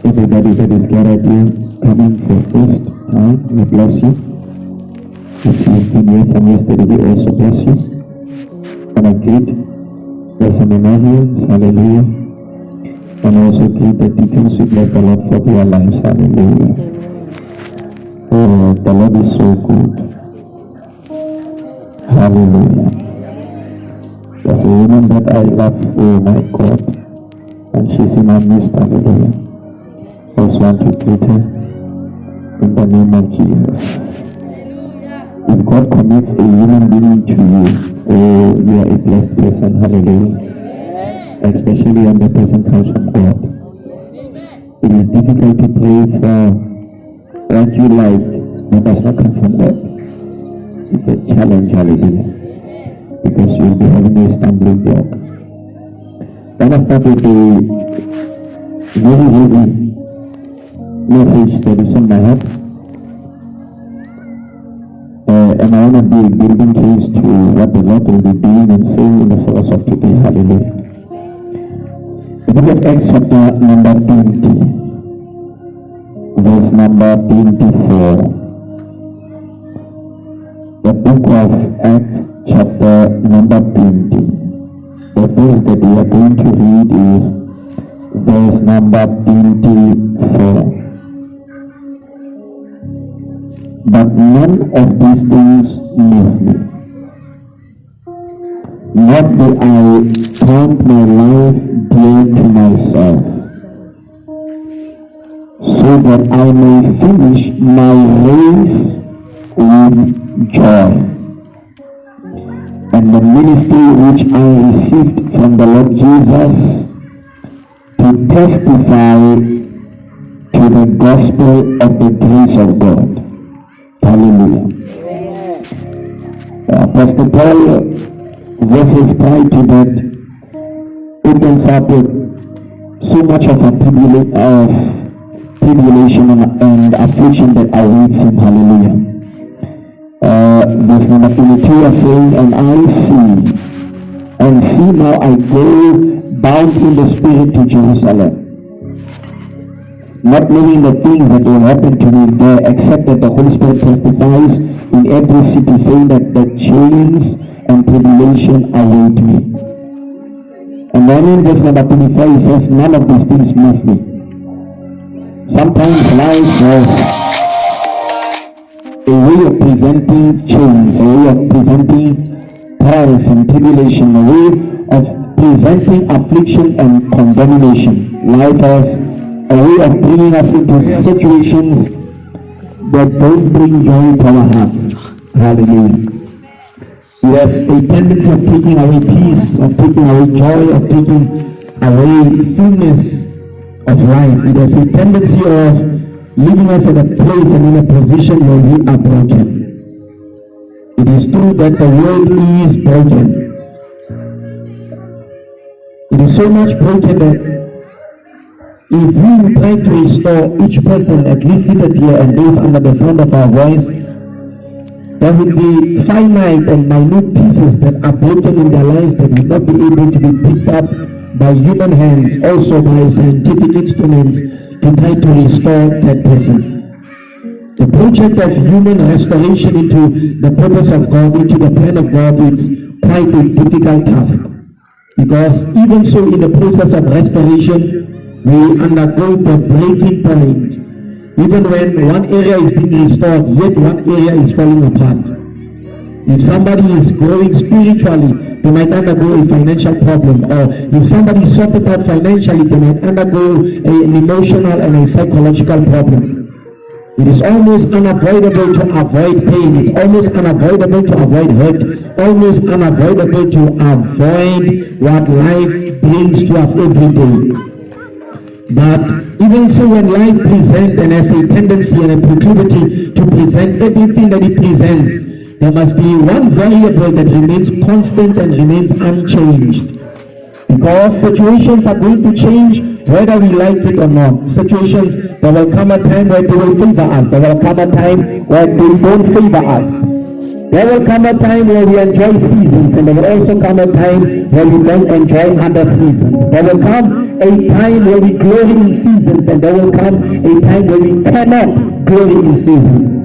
Everybody that is gathered here, coming for first time, we bless you. If you've been here from yesterday, we also bless you. And I greet the seminarians, hallelujah. And also greet the deacons, we bless the Lord for their lives, hallelujah. Oh, the Lord is so good. Hallelujah. There's a woman that I love, oh my God, and she's in our midst, hallelujah. I just want to greet her in the name of Jesus. If God commits a human being to you, oh, you are a blessed person, hallelujah. Especially when the person comes from God. It is difficult to pray for what you like that does not come from God. It's a challenge, hallelujah. Because you'll be having a stumbling block. Let us start with a very heavy message that is on my heart. And I want to be a building case to what the Lord will be doing and saying in the service of today. Hallelujah. The book of Acts chapter number 20, verse number 24. The book of Acts chapter number 20. The verse that we are going to read is verse number 24. But none of these things move me. Not do I count my life dear to myself, so that I may finish my race with joy, and the ministry which I received from the Lord Jesus to testify to the gospel of the grace of God. Hallelujah. Apostle Paul, verses prior to that, opens up with so much of a tribulation and affliction that awaits him. Hallelujah. Verse number 22 is saying, and see now I go bound in the spirit to Jerusalem, not knowing the things that will happen to me there, except that the Holy Spirit testifies in every city, saying that the chains and tribulation await me. And then in verse number 24, he says, none of these things move me. Sometimes life was a way of presenting chains, a way of presenting trials and tribulation, a way of presenting affliction and condemnation. Life was a way of bringing us into situations that don't bring joy to our hearts. Hallelujah. It has a tendency of taking away peace, of taking away joy, of taking away fullness of life. It has a tendency of leaving us at a place and in a position where we are broken. It is true that the world is broken. It is so much broken that if we try to restore each person at least seated here and those under the sound of our voice, there will be finite and minute pieces that are broken in their lives that will not be able to be picked up by human hands, also by scientific instruments, to try to restore that person. The project of human restoration into the purpose of God, into the plan of God, is quite a difficult task. Because even so, in the process of restoration, we undergo the breaking point. Even when one area is being restored, yet one area is falling apart. If somebody is growing spiritually, they might undergo a financial problem. Or if somebody is sorted out financially, they might undergo an emotional and a psychological problem. It is almost unavoidable to avoid pain. It's almost unavoidable to avoid hurt. Almost unavoidable to avoid what life brings to us every day. But even so, when life presents and has a tendency and a proclivity to present everything that it presents, there must be one variable that remains constant and remains unchanged. Because situations are going to change whether we like it or not. Situations, there will come a time where they will favor us. There will come a time where they don't favor us. There will come a time where we enjoy seasons, and there will also come a time where we don't enjoy other seasons. There will come a time where we glory in seasons, and there will come a time where we cannot glory in seasons.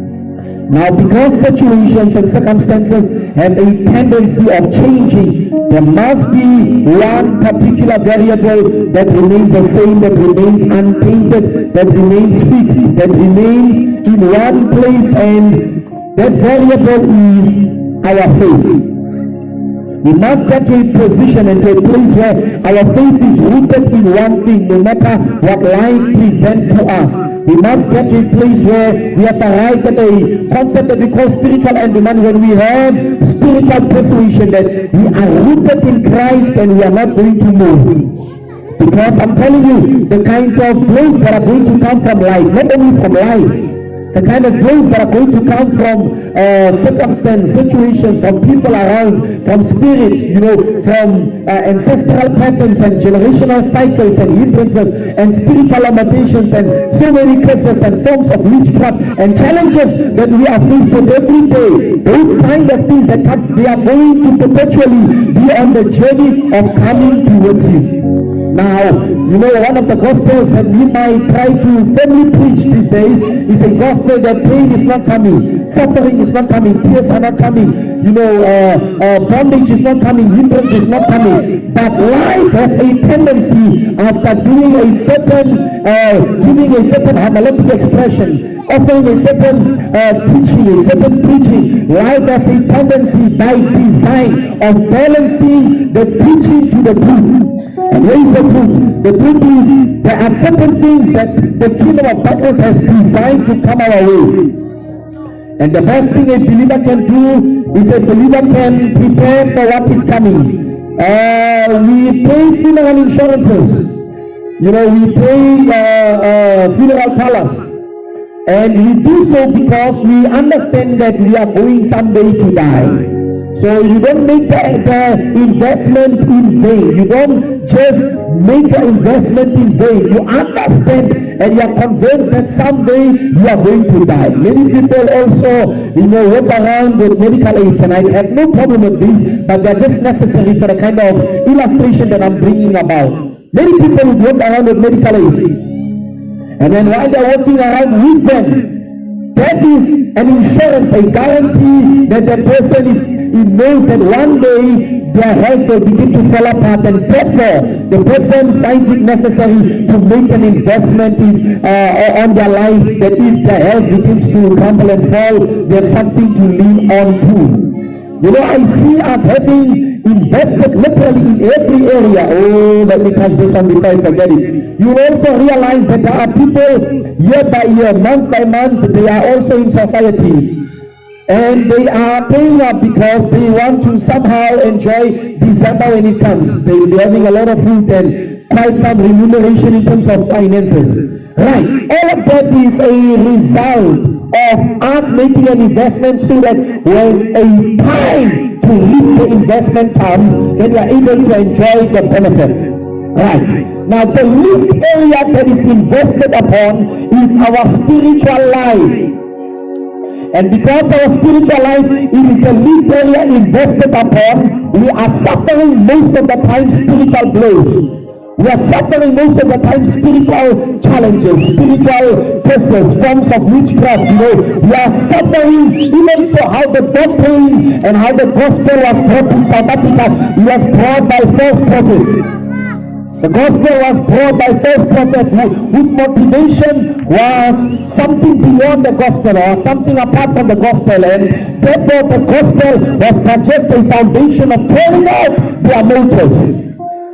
Now, because situations and circumstances have a tendency of changing, there must be one particular variable that remains the same, that remains untainted, that remains fixed, that remains in one place, and that variable is our faith. We must get to a position and to a place where our faith is rooted in one thing, no matter what life presents to us. We must get to a place where we have arrived at a concept that we call spiritual endowment, when we have spiritual persuasion that we are rooted in Christ and we are not going to move. Because I'm telling you, the kinds of blows that are going to come from life, not only from life, the kind of blows that are going to come from circumstances, situations, from people around, from spirits, from ancestral patterns and generational cycles and hindrances and spiritual limitations and so many curses and forms of witchcraft and challenges that we are faced with every day. Those kind of things that they are going to perpetually be on the journey of coming towards you. Now, one of the gospels that we might try to firmly preach these days is a gospel that pain is not coming, suffering is not coming, tears are not coming, bondage is not coming, hindrance is not coming. But life has a tendency, after doing a certain, giving a certain analytic expression, offering a certain teaching, a certain preaching, life has a tendency by design of balancing the teaching to the truth. And where is the truth? The truth is there are certain things that the kingdom of darkness has designed to come our way. And the best thing a believer can do is a believer can prepare for what is coming. We pay funeral insurances. We pay funeral colors. And we do so because we understand that we are going someday to die. So you don't make the investment in vain. You don't just make the investment in vain. You understand and you are convinced that someday you are going to die. Many people also, walk around with medical aids, and I have no problem with this, but they're just necessary for the kind of illustration that I'm bringing about. Many people would walk around with medical aids, and then while they're walking around with them, that is an insurance, a guarantee that the person knows that one day their health will begin to fall apart, and therefore the person finds it necessary to make an investment on their life, that if their health begins to crumble and fall, they have something to lean on to. I see us having invested literally in every area. Oh, let me touch this one before I forget it. You also realize that there are people year by year, month by month, they are also in societies. And they are paying up because they want to somehow enjoy December when it comes. They will be having a lot of food and quite some remuneration in terms of finances. Right. All of that is a result of us making an investment so that when a time to reap the investment comes, then we are able to enjoy the benefits. Right. Now, the least area that is invested upon is our spiritual life. And because our spiritual life is the least area invested upon, we are suffering most of the time spiritual blows. We are suffering most of the time spiritual challenges, spiritual curses, forms of witchcraft. We are suffering even so how the doctrine and how the gospel was brought to South Africa. It was brought by false prophets. The gospel was brought by false prophets whose motivation was something beyond the gospel or something apart from the gospel, and therefore the gospel was just a foundation of carrying out their motives.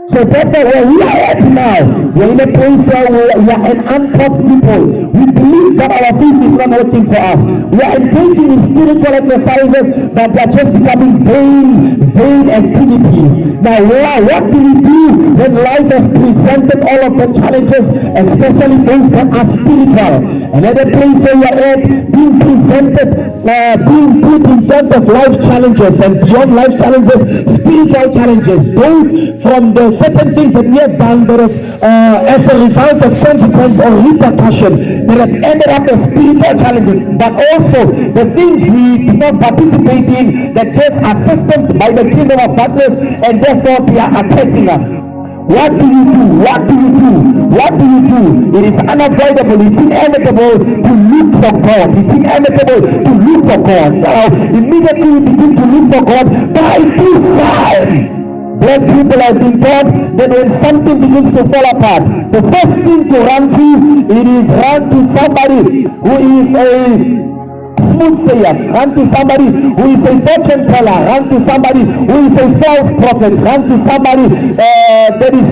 So therefore, where we are at now, we're in a place where we are an untaught people. We believe that our faith is not working for us. We are engaging in spiritual exercises, but they are just becoming vain activities. Now, what do we do when life has presented all of the challenges, especially those that are spiritual? Another place where we are at, being presented, being put in front of life challenges and beyond life challenges, spiritual challenges, both from the certain things that we have done that as a result of consequence or repercussion that have ended up as spiritual challenges, but also the things we do not participate in that just are assisted by the kingdom of darkness, and therefore they are attacking us. What do you do? What do you do? What do you do? It is unavoidable. It's inevitable to look for God. It's inevitable to look for God. Now, immediately you begin to look for God by design. When people have been taught that when something begins to fall apart, the first thing to run to, it is run to somebody who is a soothsayer, run to somebody who is a fortune teller, run to somebody who is a false prophet, run to somebody that is,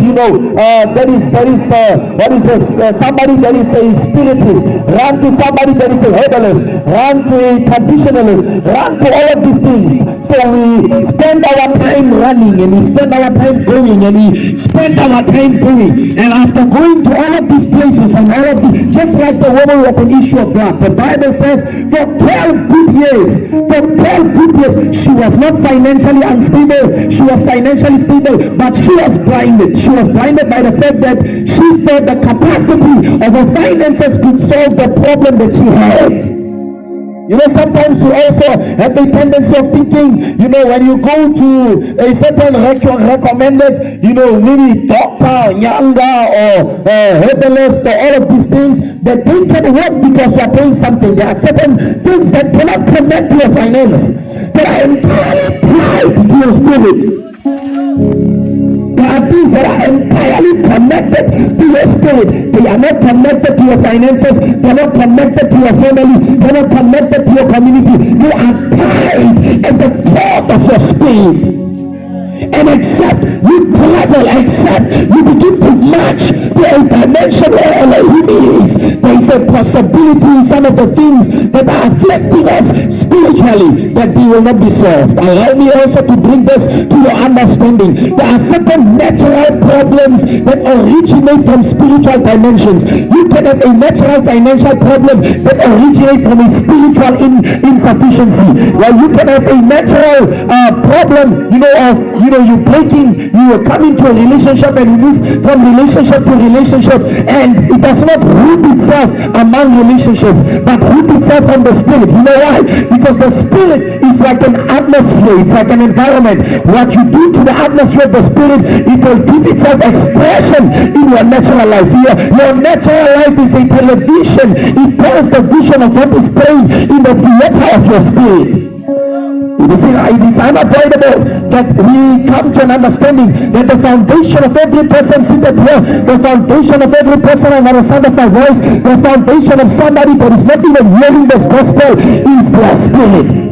somebody that is a spiritist, run to somebody that is a herbalist, run to a traditionalist, run to all of these things. So we spend our time running, and we spend our time going, and we spend our time doing, and after going to all of these places and all of these, just like the woman with an issue of blood, the Bible says for 12 good years, she was not financially unstable, she was financially stable, but she was blinded. She was blinded by the fact that she thought the capacity of her finances could solve the problem that she had. You know, sometimes you also have the tendency of thinking, you know, when you go to a certain recommended, you know, maybe doctor, Nyanga, or herbalist, or all of these things, that they can work because you are paying something. There are certain things that cannot connect to your finance, that are entirely tied to your spirit. There are things that are entirely connected to your spirit. They are not connected to your finances. They are not connected to your family. They are not connected to your community. They are tied at the core of your spirit. And except you travel, except you begin to match to a dimension where Elohim is, there is a possibility in some of the things that are afflicting us spiritually that they will not be solved. Allow me also to bring this to your understanding. There are certain natural problems that originate from spiritual dimensions. You can have a natural financial problem that originates from a spiritual insufficiency. Well, you can have a natural problem, you come into a relationship and you move from relationship to relationship, and it does not root itself among relationships, but root itself from the spirit. You know why? Because the spirit is like an atmosphere, it's like an environment. What you do to the atmosphere of the spirit, it will give itself expression in your natural life. Your natural life is a television. It tells the vision of what is playing in the theater of your spirit. It is unavoidable that we come to an understanding that the foundation of every person seated here, the foundation of every person under the sound of my voice, the foundation of somebody that is not even hearing this gospel is their spirit.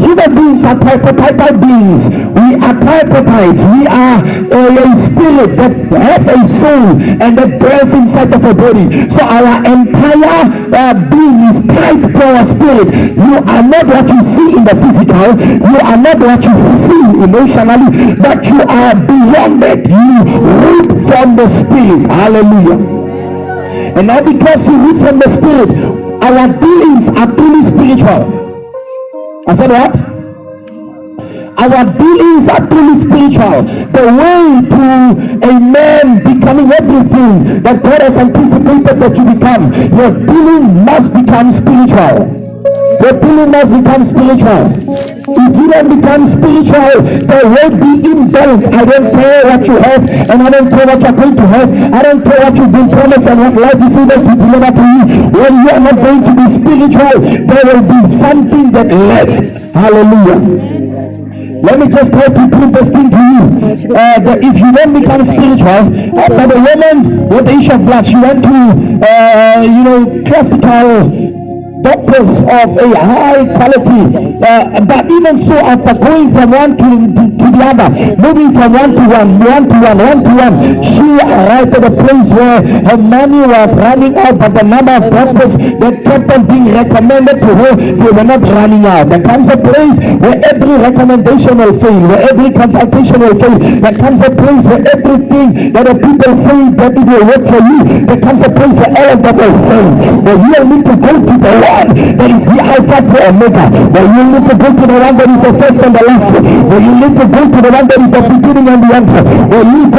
Human beings are tripartite beings. We are tripartites. We are a spirit that has a soul and that dwells inside of a body. So our entire being is tied to our spirit. You are not what you see in the physical. You are not what you feel emotionally, but you are beyond that. You root from the spirit. Hallelujah. And now because you root from the spirit, our dealings are truly spiritual. I said what? Our dealings are truly spiritual. The way to a man becoming everything that God has anticipated that you become, your dealing must become spiritual. Your dealing must become spiritual. If you don't become spiritual, there will be imbalance. I don't care what you have, and I don't care what you're going to have. I don't care what you've been promised and what life is able to deliver to you. When you are not going to be spiritual, there will be something that lacks. Hallelujah. Let me just try to prove this thing to you. That if you don't become spiritual, for the woman with the issue of blood, she went to, classical doctors of a high quality, but even so, after going from one to the other, moving from one to one, she arrived at a place where her money was running out, but the number of doctors that kept on being recommended to her, they were not running out. There comes a place where every recommendation will fail, where every consultation will fail. There comes a place where everything that the people say that it will work for you, there comes a place where all of that will fail, where you will need to go to the Lord one that is the Alpha to Omega. But you need to go to the one that is the first and the last. But you need to go to the one that is the beginning and the end. But you need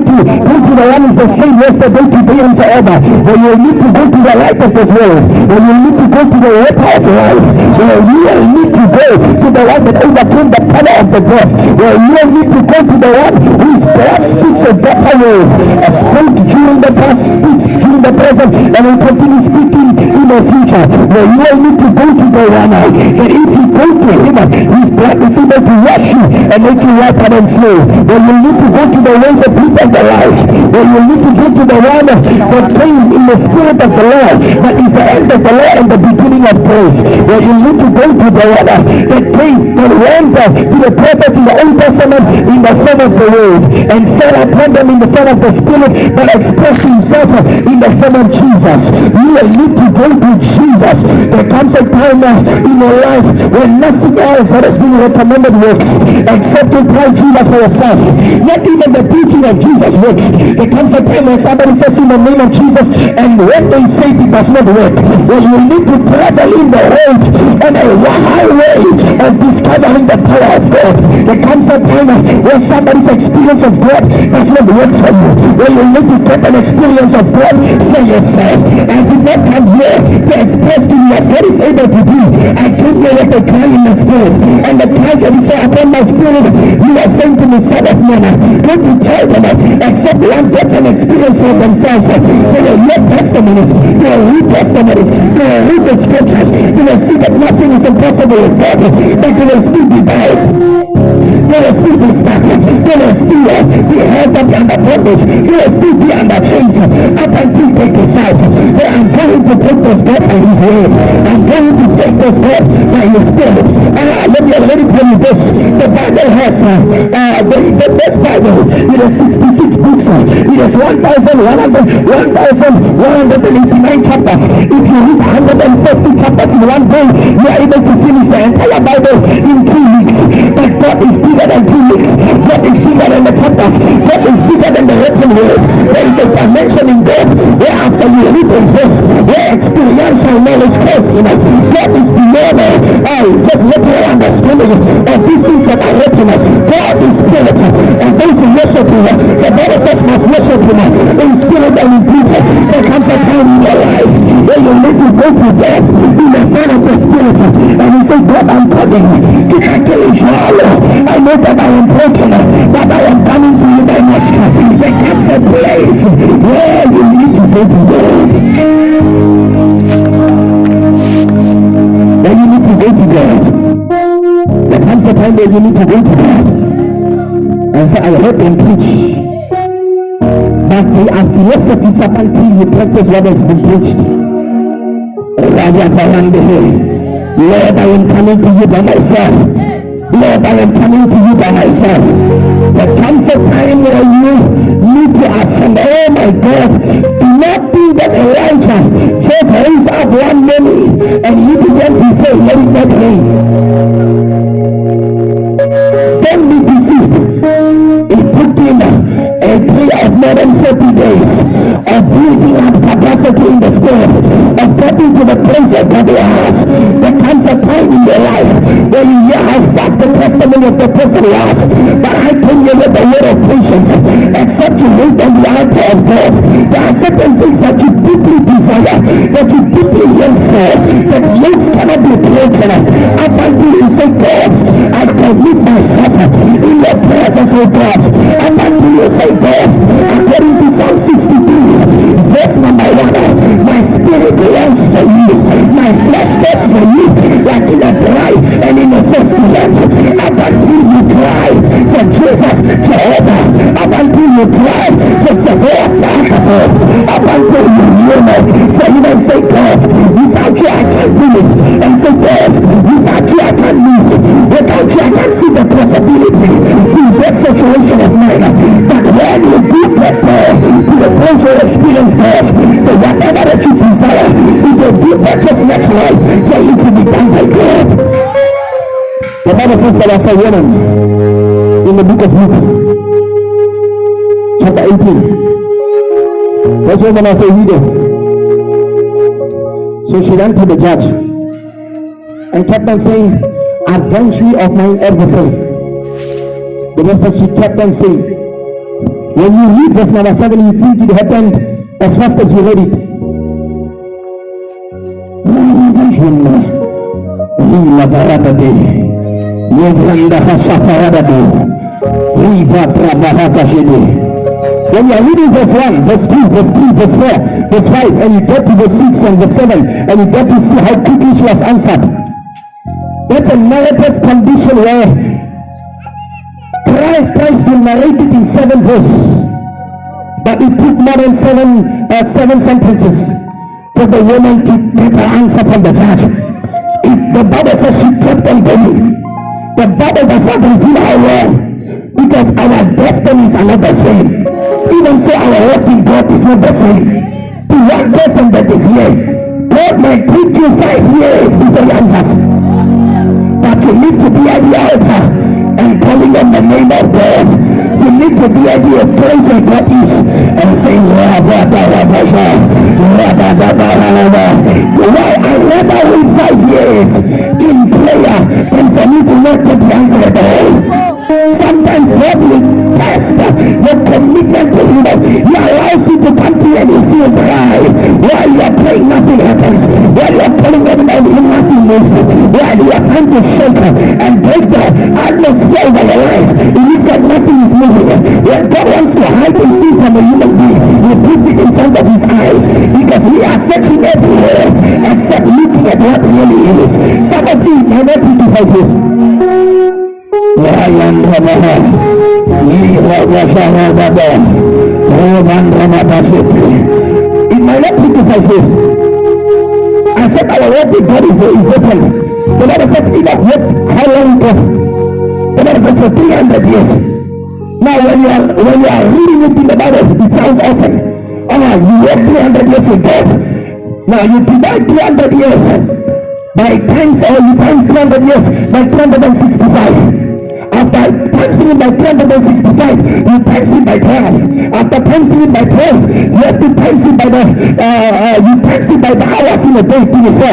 to go to the one who is the same yesterday, today, and forever. But you need to go to the light of this world. But you need to go to the water of life. But you need to go to the one that overcame the power of the death. But you need to go to the one whose blood speaks a better word. A spoke during the past, speaks during the present, and will continue speaking in the future. But you need to go to the one that if you go to him, his blood is able to wash you and make you whiter than snow. But you need to go to the way the people of the life. But you need to go to the one that came in the spirit of the Lord, that is the end of the law and the beginning of praise. But you need to go to the one that came, that went to the prophets in the Old Testament in the form of the word, and fell upon them in the form of the Spirit, that expressed himself in the form of Jesus. You need to go to Jesus. There comes a time in your life when nothing else that has been recommended works except to try Jesus for yourself. Not even the teaching of Jesus works. There comes a time when somebody says in the name of Jesus, and when they say it does not work, well, you need to travel in the road on a highway of discovering the power of God. There comes a time when somebody's experience of God does not work for you. Well, you need to get an experience of God for yourself. I did not come here to express to you what God is able to do. I came here with a cry in the spirit, and the cry that is upon my spirit, you are saying to me, Son of man, don't you tell them except one gets an experience for themselves. They will read testimonies, they will read testimonies, they will read the scriptures, they will see that nothing is impossible with God, but they will still be died. They will still be stuck. They will still be held up under bondage. They will still be under chains up until they decide that I'm going to take this God by his word. I'm going to take this God by his spirit. Let me already tell you this. The Bible has the best Bible. It has 66 books. It has 1,189 chapters. If you read 150 chapters in one day, you are able to finish the entire Bible in 2 weeks. But God is bigger than 2 weeks. God is bigger than the chapters. God is bigger than the written word. There is a dimension in God where after you read in faith, where experiential knowledge comes in it. God is beyond just looking at understanding of these things that are written. God is spirit, and those who worship him, the Bible says must worship him in spirit and in truth. There comes a time in your life where you need to go to God in the form of the spirit, and you say, God, I'm coming. You can tell him, I know that I am broken, but I am coming to you by my strength. There comes a place where you need to go to God. Where you need to go to God. There comes a time where you need to go to God. And so I heard them preach that they are philosophies up until you practice what has been preached. Lord, I am coming to you by myself. Lord, I am coming to you by myself. There comes a time where you need to ascend. Oh my God, do not think that Elijah just raised up one man and he began to say, let it not rain. Don't be deceived. It took him a prayer of more than 40 days of building up capacity in the spirit, of getting to the place that God has. There comes a time in your life where you hear how fast the testimony of the person was. But I came here with a word of patience. Except you wait on the altar of God, there are certain things that you deeply desire, that you deeply yearn for, that yet cannot be broken. Up until you say, God, I commit myself in your presence, oh God. Up until you say, God, according to Psalm 62, verse number 1, my spirit longs for you, my flesh thirsts for you, like in a dry and in a thirsty land. Up until you cry for Jesus, Jehovah. Up until you cry for Jehovah, up until you yearn for him and say, God, without you I can't do it. And say, God, without you I can't move. Without you I can't see the possibility in this situation of mine. But when you do get there to the point where you experience God, so whatever that you desire is a deep purchase natural for you to be done by God. The Bible says that as a woman in the book of Luke, chapter 18, that's when I say, read it. So she went to the judge and kept on saying, avenge me of mine adversary. The Bible says she kept on saying. When you read verse number 7, you think it happened as fast as you read it. When you are reading verse 1, verse 2, verse 3, verse 4, verse 5, and you get to verse 6 and verse 7, and you get to see how quickly she was answered. That's a narrative condition where Christ tries to narrate it in 7 verses. But it took more than 7 sentences for the woman to get her answer from the judge. The Bible says she kept on going. The Bible does not reveal how well, because our destinies are not the same. Even so, our work in God is not the same. To one person that is here, God might take you 5 years before he answers. But you need to be at the altar and calling on the name of God. You need to be at the place where God is and saying, why I never wait 5 years in prayer and for me to not get the answer at all. Sometimes God will test your commitment to him. He allows you to come to you and you feel dry. While you are praying, nothing happens. While you are calling on him, nothing moves. While you are trying to shake and break the atmosphere over your life, it looks like nothing is moving. When God wants to hide a thing from a human being, he puts it in front of his eyes, because we are searching everywhere except looking at what really is. Some of you may not be to fight this. It might not be to fight this. I said our work with God is different. The Bible says Enoch worked how long ago? The Bible says for 300 years. Now when you are reading it in the Bible, it sounds awesome. You work 300 years with God. Now you divide 300 years by times, or you times 300 years by 365. After timesing it by 365, you times it by 12. After timesing it by 12, you have to times it by the hours in a day, 24.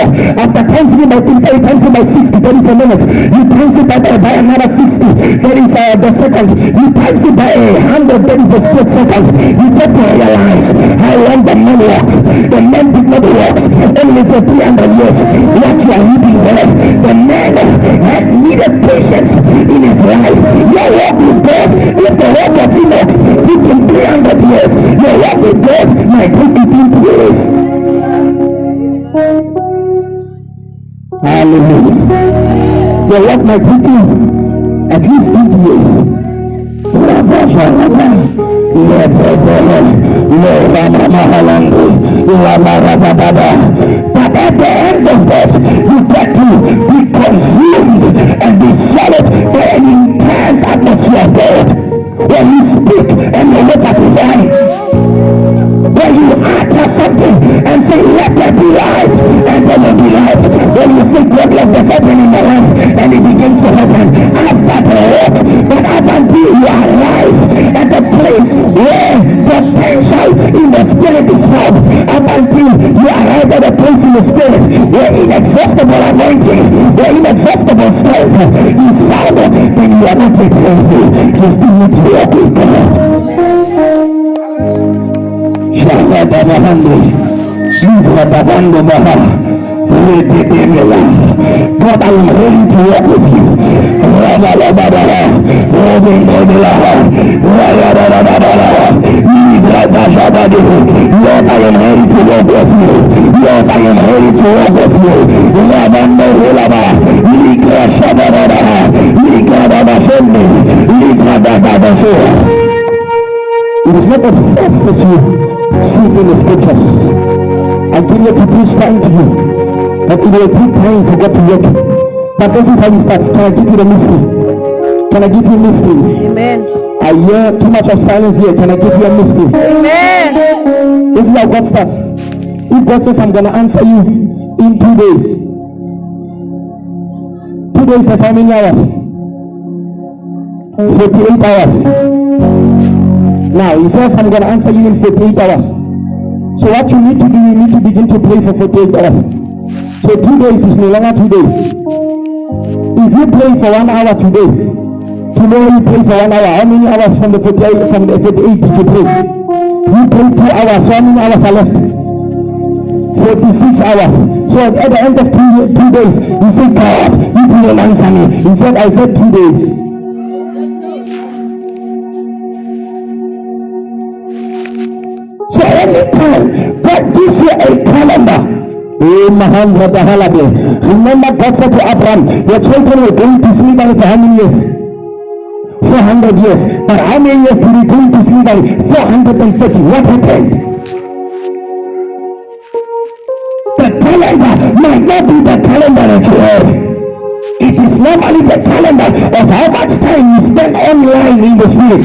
After timesing it by 25, you times it by 60. That is the minute. You times it by another 60. That is the second. You times it by 100. That is the split second. You get to realize how long the man walked. The man did not walk only for 300 years. What you are reading there, the man had needed patience in his life. Your walk with God, if the walk of Enoch took him 300 years, your walk with God might take you 20 years. Hallelujah. Your walk might take you at least 20 years. But at the end of this, you get to be consumed and be swallowed by an intense atmosphere of God. When you speak and you look at the line, when you utter something and say, let there be light, and there will be light. When you say, God, let this happen in my life, and it begins to happen. After the walk, but up until you arrive at the place where potential in the spirit is found, up until you arrive at a place in the spirit where inexhaustible anointing, where inexhaustible strength is found, then you are not yet ready. You still need to walk with God. God, I am ready to walk with you. Lord, I am ready to walk with you. Yes, I am ready to walk with you. It is not the first as you see in the scriptures. I give you to preach time to you, but it will take time to get to work. But this is how it starts. Can I give you the mystery? Can I give you a mystery? Amen. I hear too much of silence here. Can I give you a mystery? Amen. This is how God starts. If God says, I'm going to answer you in 2 days. 2 days is how many hours? 48 hours. Now, he says, I'm going to answer you in 48 hours. So what you need to do, you need to begin to pray for 48 hours. So 2 days is no longer 2 days. If you pray for 1 hour today, tomorrow you pray for 1 hour. How many hours from the 48 did you pray? You pray 2 hours. So how many hours are left? 46 hours. So at the end of 2 days, you say, God, you didn't answer me. He said, I said 2 days. So anytime God gives you a calendar, remember God said to Abraham, your children were going to sleep for how many years? 400 years. But how many years did he go to sleep? 430. What happened? The calendar might not be the calendar that you have. It is normally the calendar of how much time you spend online in the spirit.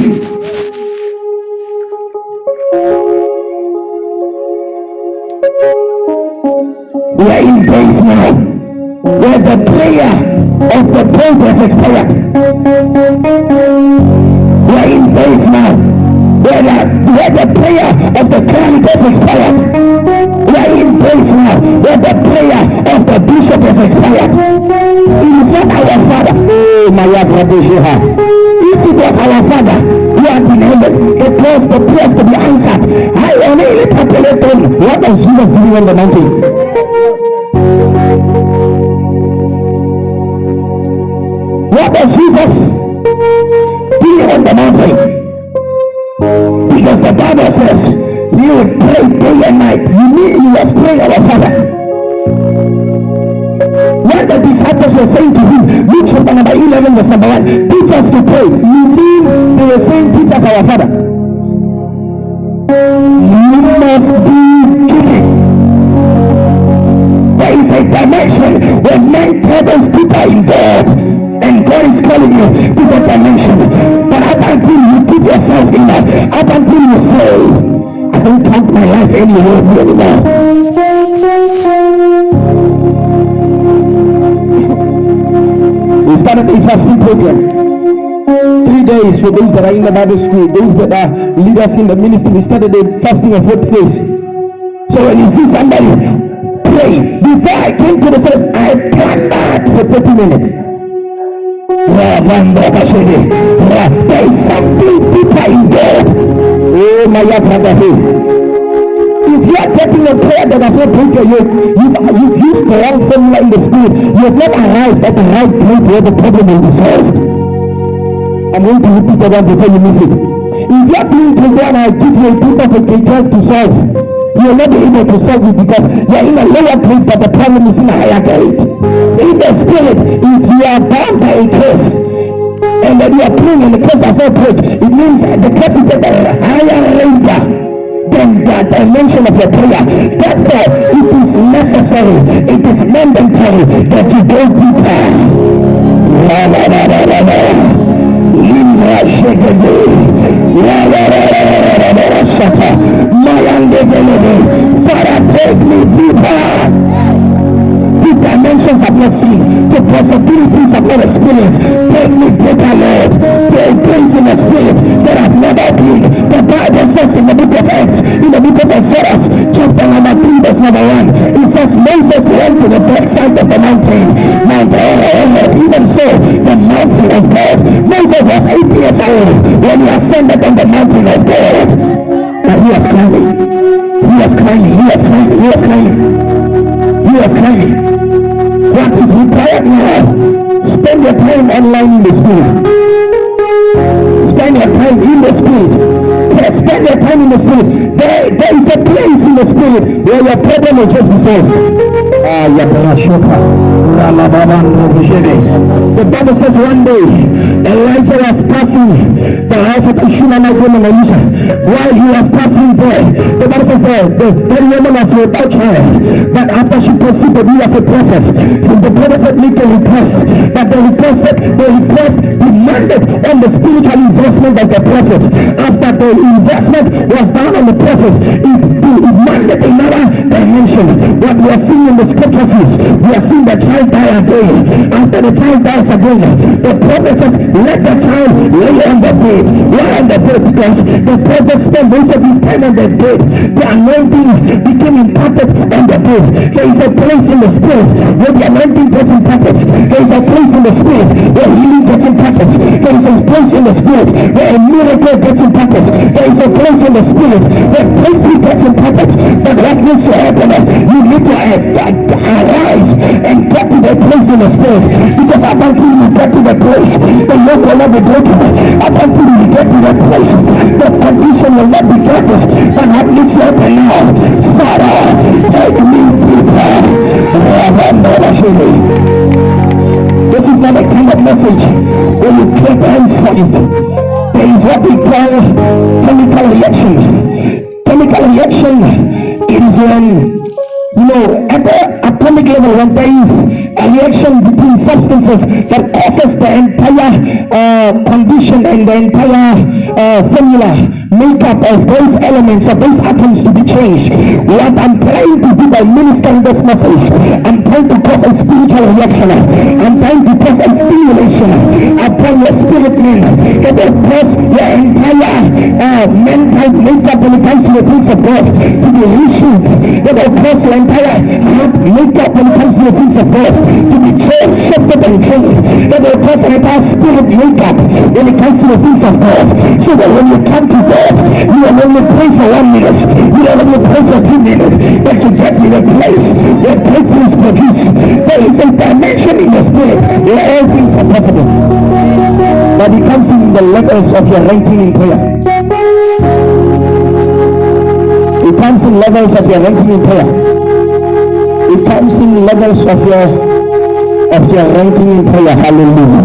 We are in days now where the prayer of the pope has expired. We are in days now where the prayer of the cleric has expired. We are in days now where the prayer of the bishop has expired. It is not our father. Oh, my God. If it was our father who had in heaven, it was the prayers to be answered. I only calculate on what was Jesus doing on the mountain. What was Jesus doing on the mountain? Because the Bible says he would pray day and night. You mean he was praying our Father? When the disciples were saying to him, Luke chapter number 11 verse number 1, teach us to pray. You mean they were saying, teach us our Father? You must be giving. There is a dimension where men tell us deeper in God, and God is calling you to that dimension. But up until you put yourself in that, up until you say, I don't count my life anymore. We started a fasting program. 3 days for those that are in the Bible school, those that are leaders in the ministry. We started a fasting of 40 days. So when you see somebody pray, before I came to the service, I planned that for 30 minutes. There is something deeper in God. Oh my God. If you are getting a prayer that does not break your yoke, you've used the wrong formula in the spirit. You have not arrived at the right place where the problem will be solved. I'm going to repeat that one before you miss it. If you are doing program, I give you a bit of a detail to solve. You will not be able to solve it because you are in a lower place, but the problem is in a higher grade. In the spirit, if you are bound by a case, and then you are praying and the case does not break, it means the case is at a higher range than the dimension of your prayer. Therefore, it is necessary, it is mandatory that you go deeper. Father, take me deeper. The dimensions I've not seen, the possibilities I've not experienced. Take me deeper, Lord. There are things in the spirit that I've never been. The Bible says in the book of Acts, in the book of Exodus, chapter number 3, verse number 1, it says Moses went to the backside of the mountain, Mount Horeb. Even so, the mountain of God. Moses was 8 years old when he ascended on the mountain of God. But he was climbing. He was climbing. He was climbing. He was climbing. He was climbing. What is required now? Spend your time online in the spirit. Spend your time in the spirit. Spend your time in the spirit. There is a place in the spirit where your problem will just be solved. The Bible says one day Elijah was passing the house of Shunammite woman Elisha. While he was passing there, the Bible says the woman was without child, but after she perceived that he was a prophet, the brother said, make a request. But the request demanded on the spiritual investment of the prophet. After the investment was done on the prophet, it demanded another attention. What we are seeing in the scriptures is, we are seeing the child die again. After the child dies again, the prophet says, let the child lay on the bed. Why on the bed? Because the prophet spent most of his time on the bed. The anointing became imparted on the bed. There is a place in the spirit where the anointing gets imparted. There is a place in the spirit where healing gets imparted. There is a place in the spirit where a miracle gets imparted. There is a place in the spirit where breakthrough gets imparted. But what needs to happen? You need to arise and get to the place in the spirit. Because up until you get to the place, the yoke will not be broken. Up until you get to the place, the condition will not be broken. But what needs to happen now? Father, take me deeper. This is not a kind of message where you clap hands for it. There is what we call chemical reaction. Chemical reaction, it is when, at the atomic level, when there is a reaction between substances that causes the entire condition and the entire formula makeup of those elements, of those atoms to be changed. What I'm trying to do by ministering this message, I'm trying to cause a spiritual reaction. I'm trying to cause a stimulation upon your spirit man, that will cause your entire mental makeup when it comes to the things of God to be reshaped. That will cause your entire heart makeup when it comes to the things of God to be changed, shifted and changed. That will cause an entire spirit makeup when it comes to the things of God. So that when you come to God, you don't only pray for 1 minute, you don't only pray for 2 minutes, but to get to the place where breakthrough is produced. There is a dimension in the spirit where all things are possible. But it comes in the levels of your ranking in prayer. It comes in levels of your ranking in prayer. It comes in levels of your ranking in prayer. Hallelujah.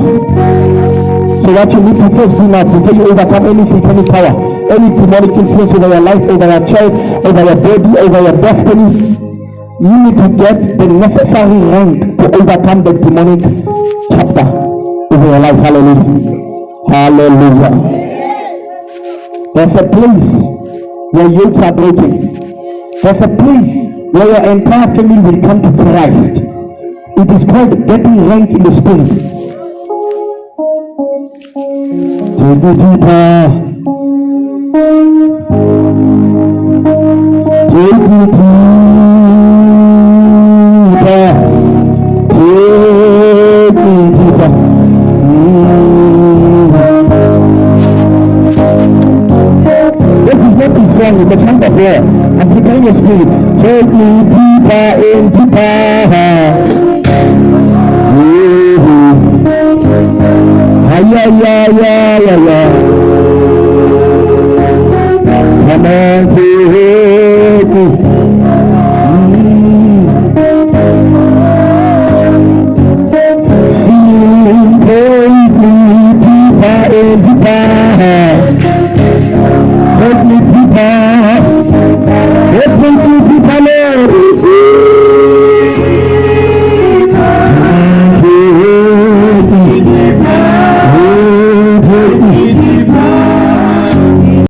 So what you need to first do now, before you overcome any satanic power, any demonic influence over your life, over your child, over your body, over your destiny, you need to get the necessary rank to overcome the demonic chapter over your life. Hallelujah. Hallelujah. There's a place where yokes are breaking. There's a place where your entire family will come to Christ. It is called getting rank in the spirit. Take me deeper. Take me deeper. Take me deeper. This is what he's saying with the chant of prayer. I'm preparing your spirit. Take me deeper and deeper. Yeah. Come on, take me. Take me deeper and deeper. Take me deeper.